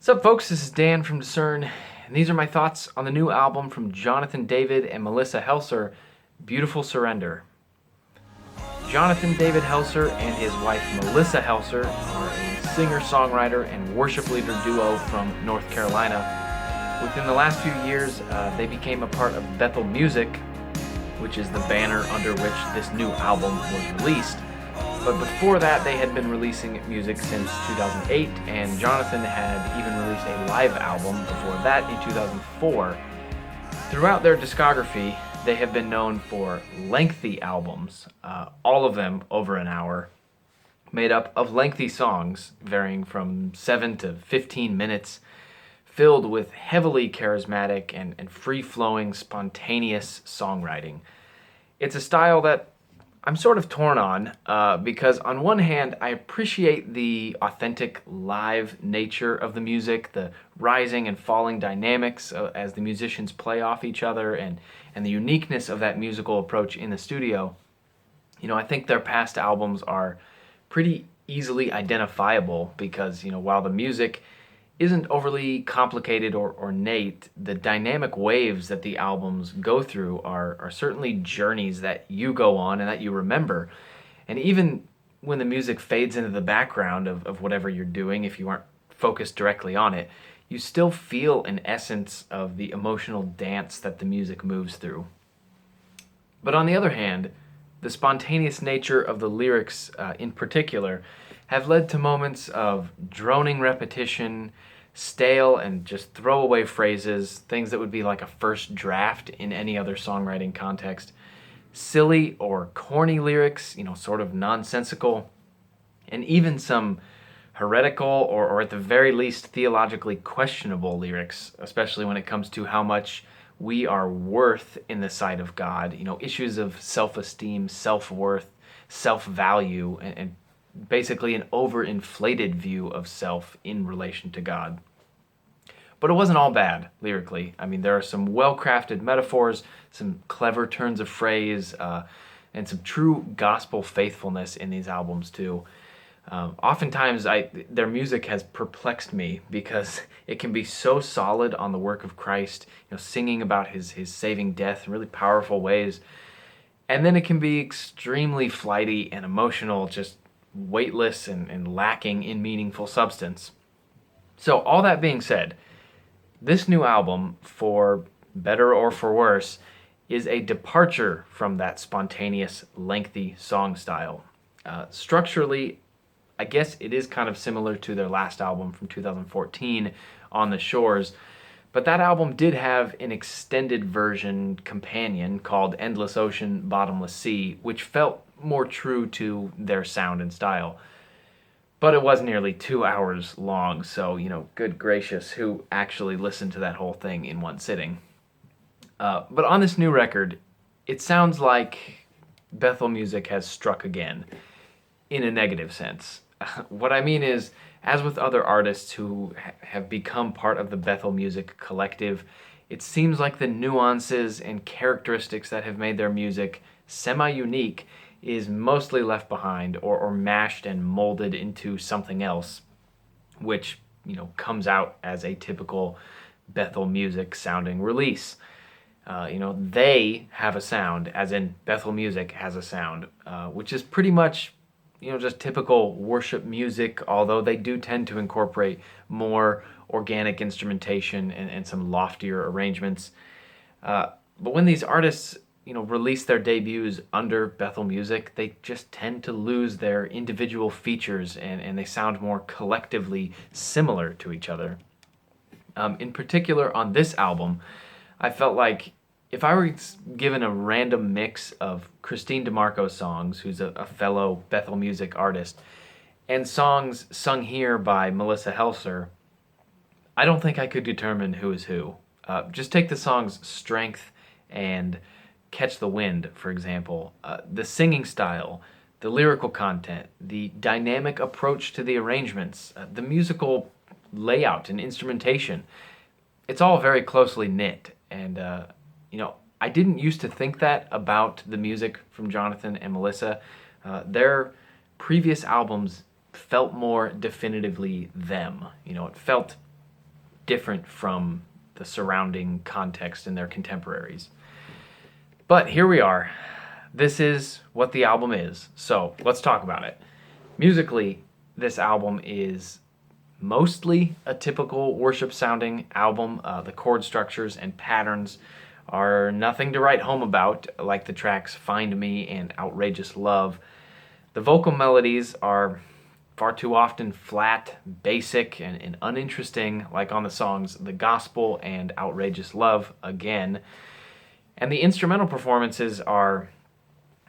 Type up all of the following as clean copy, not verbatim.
What's up, folks? This is Dan from Discern, and these are my thoughts on the new album from Jonathan David and Melissa Helser, Beautiful Surrender. Jonathan David Helser and his wife Melissa Helser are a singer-songwriter and worship leader duo from North Carolina. Within the last few years, they became a part of Bethel Music, which is the banner under which this new album was released. But before that, they had been releasing music since 2008, and Jonathan had even released a live album before that in 2004. Throughout their discography, they have been known for lengthy albums, all of them over an hour, made up of lengthy songs varying from 7 to 15 minutes, filled with heavily charismatic and free-flowing, spontaneous songwriting. It's a style that I'm sort of torn on because on one hand, I appreciate the authentic live nature of the music, the rising and falling dynamics as the musicians play off each other, and the uniqueness of that musical approach in the studio. You know, I think their past albums are pretty easily identifiable because, while the music isn't overly complicated or ornate, the dynamic waves that the albums go through are certainly journeys that you go on and that you remember. And even when the music fades into the background of whatever you're doing, if you aren't focused directly on it, you still feel an essence of the emotional dance that the music moves through. But on the other hand, the spontaneous nature of the lyrics in particular have led to moments of droning repetition, stale and just throwaway phrases, things that would be like a first draft in any other songwriting context, silly or corny lyrics, sort of nonsensical, and even some heretical or at the very least theologically questionable lyrics, especially when it comes to how much we are worth in the sight of God, issues of self-esteem, self-worth, self-value, and basically an overinflated view of self in relation to God. But it wasn't all bad, lyrically. I mean, there are some well-crafted metaphors, some clever turns of phrase, and some true gospel faithfulness in these albums, too. Oftentimes, their music has perplexed me because it can be so solid on the work of Christ, singing about his saving death in really powerful ways. And then it can be extremely flighty and emotional, just weightless and lacking in meaningful substance. So all that being said, this new album, for better or for worse, is a departure from that spontaneous, lengthy song style. Structurally, I guess it is kind of similar to their last album from 2014, On the Shores, but that album did have an extended version companion called Endless Ocean, Bottomless Sea, which felt more true to their sound and style. But it was nearly 2 hours long, so, good gracious, who actually listened to that whole thing in one sitting? But on this new record, it sounds like Bethel Music has struck again, in a negative sense. What I mean is, as with other artists who have become part of the Bethel Music collective, it seems like the nuances and characteristics that have made their music semi-unique is mostly left behind or mashed and molded into something else, which, comes out as a typical Bethel Music sounding release. They have a sound, as in Bethel Music has a sound, which is pretty much, just typical worship music, although they do tend to incorporate more organic instrumentation and some loftier arrangements. But when these artists release their debuts under Bethel Music, they just tend to lose their individual features and they sound more collectively similar to each other. In particular, on this album, I felt like if I were given a random mix of Christine DeMarco songs, who's a fellow Bethel Music artist, and songs sung here by Melissa Helser, I don't think I could determine who is who. Just take the songs Strength and Catch the Wind, for example. The singing style, the lyrical content, the dynamic approach to the arrangements, the musical layout and instrumentation. It's all very closely knit. And, I didn't used to think that about the music from Jonathan and Melissa. Their previous albums felt more definitively them. It felt different from the surrounding context and their contemporaries. But here we are. This is what the album is, so let's talk about it. Musically, this album is mostly a typical worship-sounding album. The chord structures and patterns are nothing to write home about, like the tracks Find Me and Outrageous Love. The vocal melodies are far too often flat, basic, and uninteresting, like on the songs The Gospel and Outrageous Love again. And the instrumental performances are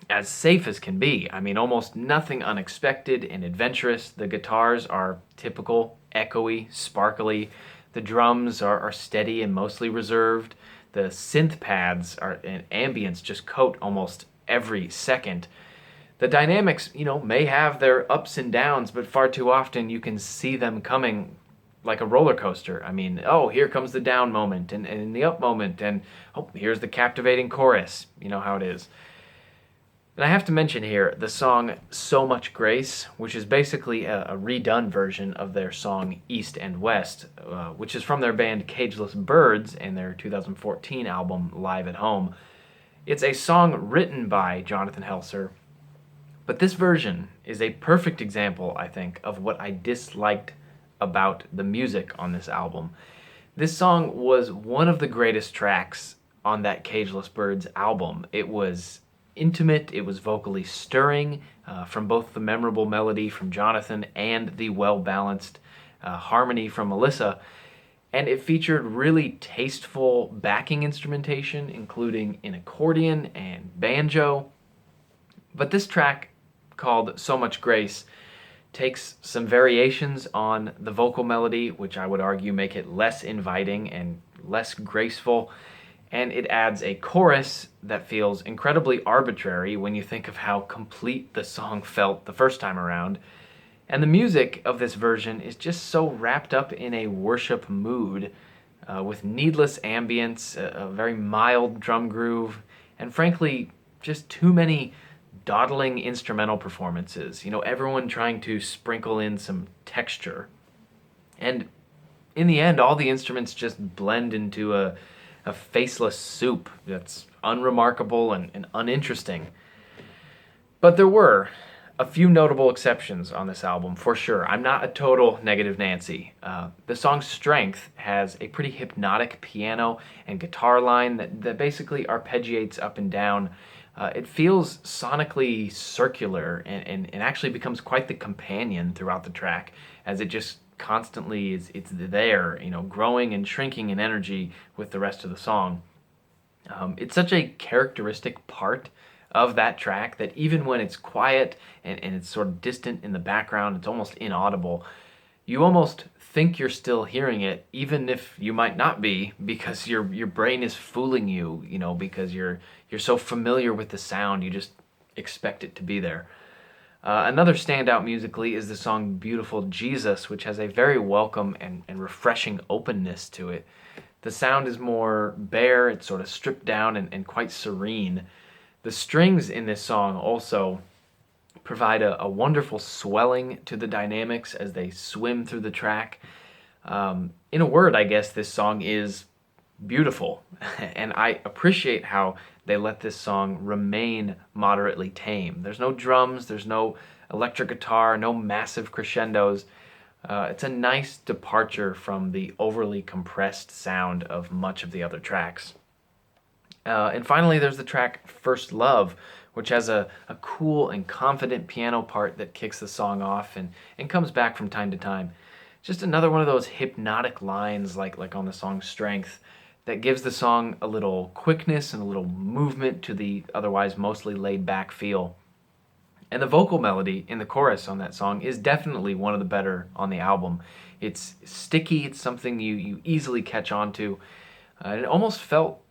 as safe as can be. I mean, almost nothing unexpected and adventurous. The guitars are typical, echoey, sparkly. The drums are steady and mostly reserved. The synth pads and ambience just coat almost every second. The dynamics, may have their ups and downs, but far too often you can see them coming like a roller coaster. I mean, oh, here comes the down moment and the up moment, and oh, here's the captivating chorus. You know how it is. And I have to mention here the song So Much Grace, which is basically a redone version of their song East and West, which is from their band Cageless Birds and their 2014 album Live at Home. It's a song written by Jonathan Helser, but this version is a perfect example, I think, of what I disliked about the music on this album. This song was one of the greatest tracks on that Cageless Birds album. It was intimate, it was vocally stirring, from both the memorable melody from Jonathan and the well-balanced harmony from Melissa, and it featured really tasteful backing instrumentation, including an accordion and banjo. But this track, called So Much Grace, takes some variations on the vocal melody, which I would argue make it less inviting and less graceful, and it adds a chorus that feels incredibly arbitrary when you think of how complete the song felt the first time around. And the music of this version is just so wrapped up in a worship mood, with needless ambience, a very mild drum groove, and frankly, just too many dawdling instrumental performances. Everyone trying to sprinkle in some texture. And in the end, all the instruments just blend into a faceless soup that's unremarkable and uninteresting. But there were a few notable exceptions on this album, for sure. I'm not a total negative Nancy. The song Strength has a pretty hypnotic piano and guitar line that basically arpeggiates up and down. It feels sonically circular and actually becomes quite the companion throughout the track, as it just constantly it's there, growing and shrinking in energy with the rest of the song. It's such a characteristic part of that track that even when it's quiet and it's sort of distant in the background, it's almost inaudible. You almost think you're still hearing it, even if you might not be, because your brain is fooling you, because you're so familiar with the sound, you just expect it to be there. Another standout musically is the song Beautiful Jesus, which has a very welcome and refreshing openness to it. The sound is more bare, it's sort of stripped down and quite serene. The strings in this song also provide a wonderful swelling to the dynamics as they swim through the track. In a word, I guess this song is beautiful, and I appreciate how they let this song remain moderately tame. There's no drums, there's no electric guitar, no massive crescendos. It's a nice departure from the overly compressed sound of much of the other tracks. And finally, there's the track First Love, which has a cool and confident piano part that kicks the song off and comes back from time to time. Just another one of those hypnotic lines like on the song Strength that gives the song a little quickness and a little movement to the otherwise mostly laid-back feel. And the vocal melody in the chorus on that song is definitely one of the better on the album. It's sticky, it's something you easily catch on to. It almost felt,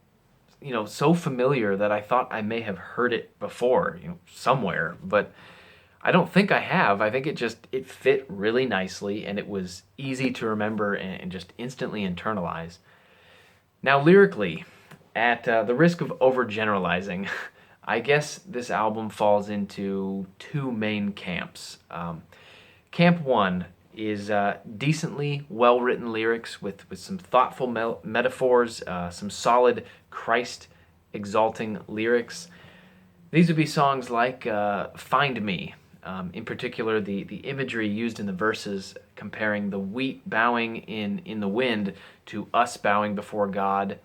so familiar that I thought I may have heard it before, somewhere, but I don't think I have. I think it fit really nicely, and it was easy to remember and just instantly internalize. Now, lyrically, at the risk of overgeneralizing, I guess this album falls into two main camps. Camp one is decently well-written lyrics with some thoughtful metaphors, some solid Christ-exalting lyrics. These would be songs like Find Me. In particular, the imagery used in the verses comparing the wheat bowing in the wind to us bowing before God,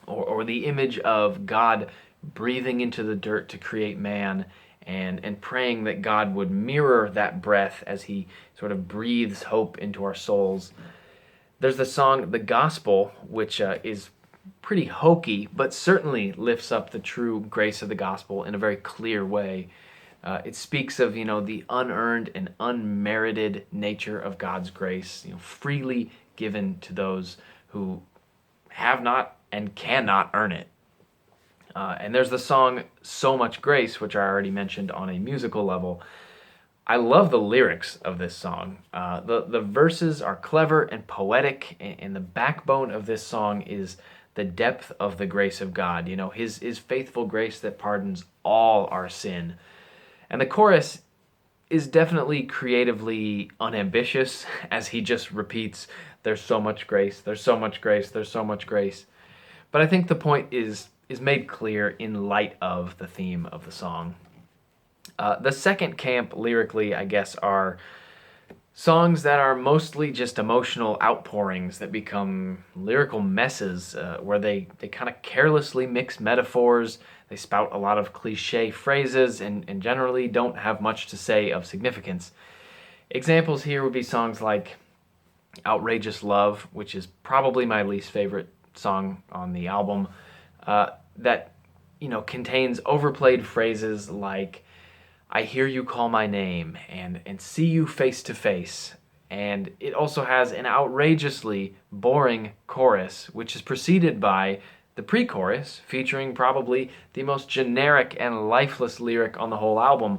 or the image of God breathing into the dirt to create man, and praying that God would mirror that breath as he sort of breathes hope into our souls. There's the song The Gospel, which is pretty hokey, but certainly lifts up the true grace of the gospel in a very clear way. It speaks of, the unearned and unmerited nature of God's grace, freely given to those who have not and cannot earn it. And there's the song So Much Grace, which I already mentioned on a musical level. I love the lyrics of this song. The verses are clever and poetic, and the backbone of this song is the depth of the grace of God. His faithful grace that pardons all our sin. And the chorus is definitely creatively unambitious, as he just repeats, there's so much grace, there's so much grace, there's so much grace. But I think the point is made clear in light of the theme of the song. The second camp, lyrically, I guess, are songs that are mostly just emotional outpourings that become lyrical messes, where they kind of carelessly mix metaphors, they spout a lot of cliche phrases, and generally don't have much to say of significance. Examples here would be songs like Outrageous Love, which is probably my least favorite song on the album, that contains overplayed phrases like I hear you call my name and see you face to face. And it also has an outrageously boring chorus, which is preceded by the pre-chorus, featuring probably the most generic and lifeless lyric on the whole album.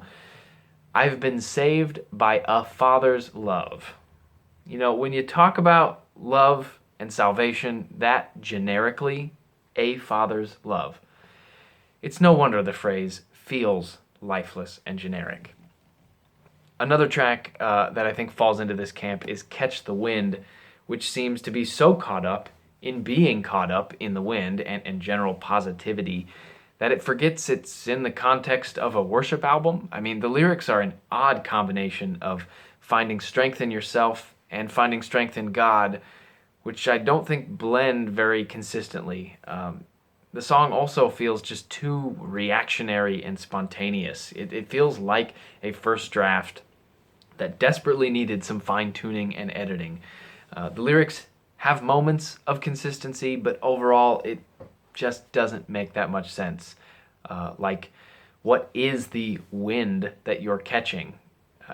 I've been saved by a father's love. When you talk about love and salvation that generically, a father's love, it's no wonder the phrase feels lifeless and generic. Another track that I think falls into this camp is Catch the Wind, which seems to be so caught up in being caught up in the wind and general positivity that it forgets it's in the context of a worship album. I mean, the lyrics are an odd combination of finding strength in yourself and finding strength in God, which I don't think blend very consistently. The song also feels just too reactionary and spontaneous. It feels like a first draft that desperately needed some fine-tuning and editing. The lyrics have moments of consistency, but overall it just doesn't make that much sense. Like, what is the wind that you're catching?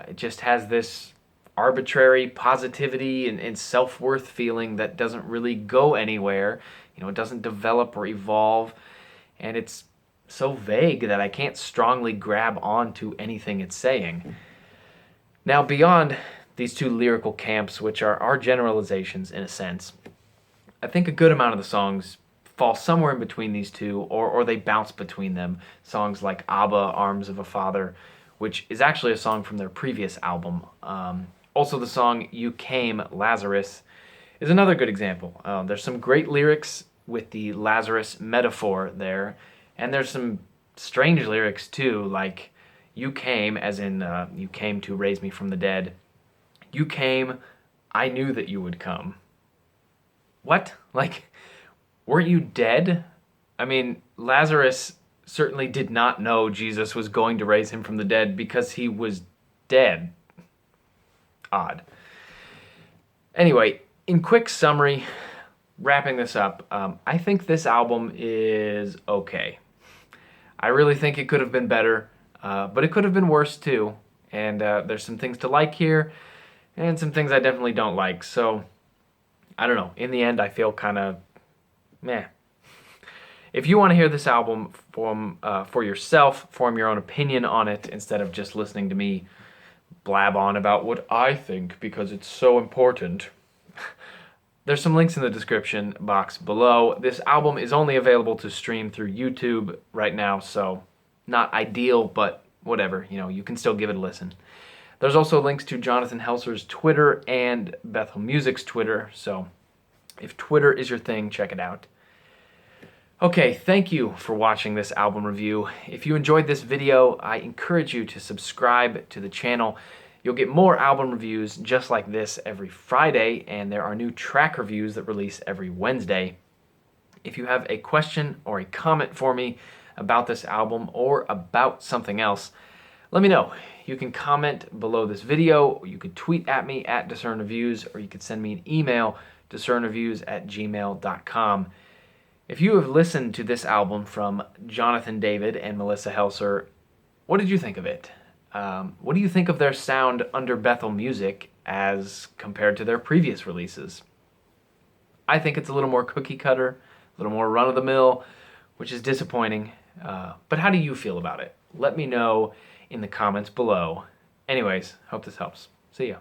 It just has this arbitrary positivity and self-worth feeling that doesn't really go anywhere. It doesn't develop or evolve, and it's so vague that I can't strongly grab onto anything it's saying. Now, beyond these two lyrical camps, which are generalizations in a sense, I think a good amount of the songs fall somewhere in between these two, or they bounce between them. Songs like Abba, Arms of a Father, which is actually a song from their previous album. Also, the song You Came, Lazarus, is another good example. There's some great lyrics with the Lazarus metaphor there, and there's some strange lyrics too, like you came, as in you came to raise me from the dead. You came, I knew that you would come. What? Like, weren't you dead? I mean, Lazarus certainly did not know Jesus was going to raise him from the dead because he was dead. Odd. Anyway, in quick summary, wrapping this up, I think this album is okay. I really think it could have been better, but it could have been worse too. And there's some things to like here, and some things I definitely don't like. So, I don't know. In the end, I feel kind of meh. If you want to hear this album for yourself, form your own opinion on it instead of just listening to me blab on about what I think because it's so important, there's some links in the description box below. This album is only available to stream through YouTube right now, so not ideal, but whatever. You can still give it a listen. There's also links to Jonathan Helser's Twitter and Bethel Music's Twitter, so if Twitter is your thing, check it out. Okay, thank you for watching this album review. If you enjoyed this video, I encourage you to subscribe to the channel. You'll get more album reviews just like this every Friday, and there are new track reviews that release every Wednesday. If you have a question or a comment for me about this album or about something else, let me know. You can comment below this video, or you could tweet at me at discernreviews, or you could send me an email, discernreviews@gmail.com. If you have listened to this album from Jonathan David and Melissa Helser, what did you think of it? What do you think of their sound under Bethel Music as compared to their previous releases? I think it's a little more cookie cutter, a little more run-of-the-mill, which is disappointing. But how do you feel about it? Let me know in the comments below. Anyways, hope this helps. See ya.